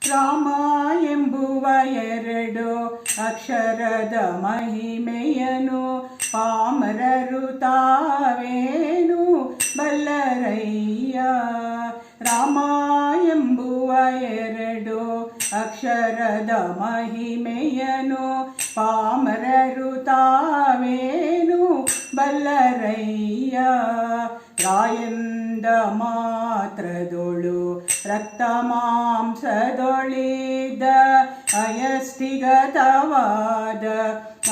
ರಾಮ ಎಂಬುವ ಎರಡು ಅಕ್ಷರದ ಮಹಿಮೆಯನು ಪಾಮರರು ತಾವೇನು ಬಲ್ಲರಯ್ಯ. ರಾಮ ಎಂಬುವ ಎರಡು ಅಕ್ಷರದ ಮಹಿಮೆಯನು ಪಾಮರರು ತಾವೇನು ಬಲ್ಲರಯ್ಯ. ರಾಯಂದ ಮಾತ್ರದೊಳು ರಕ್ತ ಮಾಂಸದೊಳಿದ ಅಯಸ್ತಿಗತವಾದ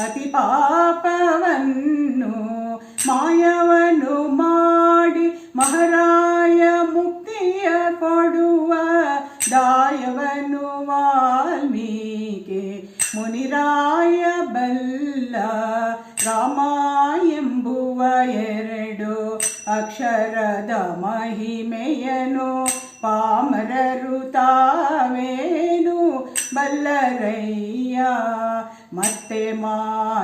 ಅತಿ ಪಾಪವನ್ನು ಮಾಯವನ್ನು ಮಾಡಿ ಮಹಾರಾಯ ಮುಕ್ತಿಯ ಕೊಡುವ ದಾಯವನ್ನು ವಾಲ್ಮೀಕಿ ಮುನಿರಾಯ ಬಲ್ಲ. ರಾಮ ಎಂಬುವ ಎರಡು ಅಕ್ಷರದ ಮಹಿಮೆಯನು ಪಾಮರರು ತಾವೇನು ಬಲ್ಲರಯ್ಯ. ಮತ್ತೆ ಮಾಯಂದೆನಲು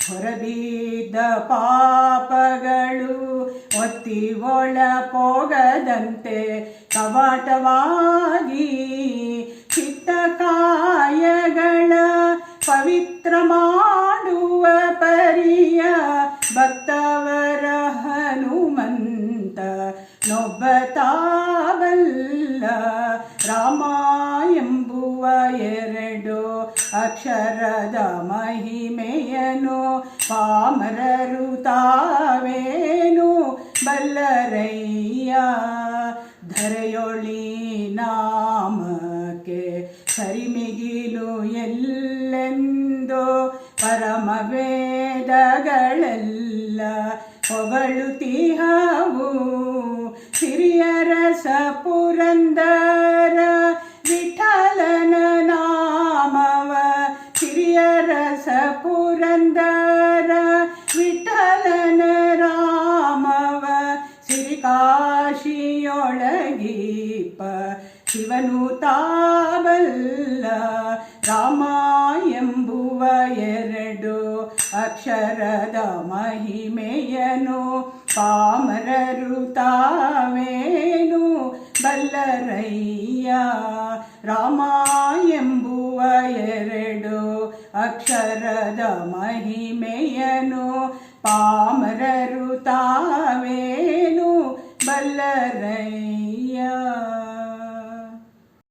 ಹೊರಬಿದ್ದ ಪಾಪಗಳು ಒತ್ತಿ ಒಳ ಪೋಗದಂತೆ ಕವಾಟವಾಗಿ ಚಿತ್ತಕಾಯಗಳ ಪವಿತ್ರ ಮಾಡುವ ಪರಿಯ ಭಕ್ತವರ ಹನುಮಂತ ನೊಬ್ಬ ತಾಬಲ್ಲ. ರಾಮ ಎಂಬುವ ಎರಡು ಅಕ್ಷರದ ಮಹಿಮೆಯನು ಪಾಮರರು ತಾವೇನು ಬಲ್ಲರಯ್ಯ. ಧರೆಯೊಳಿ ನಾಮಕ್ಕೆ ಸರಿಮಿಗಿಲು ಎಲ್ಲೆಂದು ಪರಮ ವೇದಗಳೆಲ್ಲ ಹೊಗಳುತಿಹವು. ಹಿರಿಯರಸ ಪುರಂದರ ವಿಠಲನ ನಾಮವ ಹಿರಿಯರಸ ಪುರಂದರ ವಿಠಲನ ರಾಮವ ಸಿರಿಕಾಶಿಯೊಳಗೀಪ ಶಿವನು ತಾಬಲ್ಲ. ರಾಮ ಎಂಬುವ ಎರಡು ಅಕ್ಷರದ ಮಹಿಮೆಯನು ಪಾಮರರು ತಾವೇನು ಬಲ್ಲರಯ್ಯ. ರಾಮ ಎಂಬುವ ಎರಡು ಅಕ್ಷರದ ಮಹಿಮೆಯನು ಪಾಮರರು ತಾವೇನು ಬಲ್ಲರಯ್ಯ.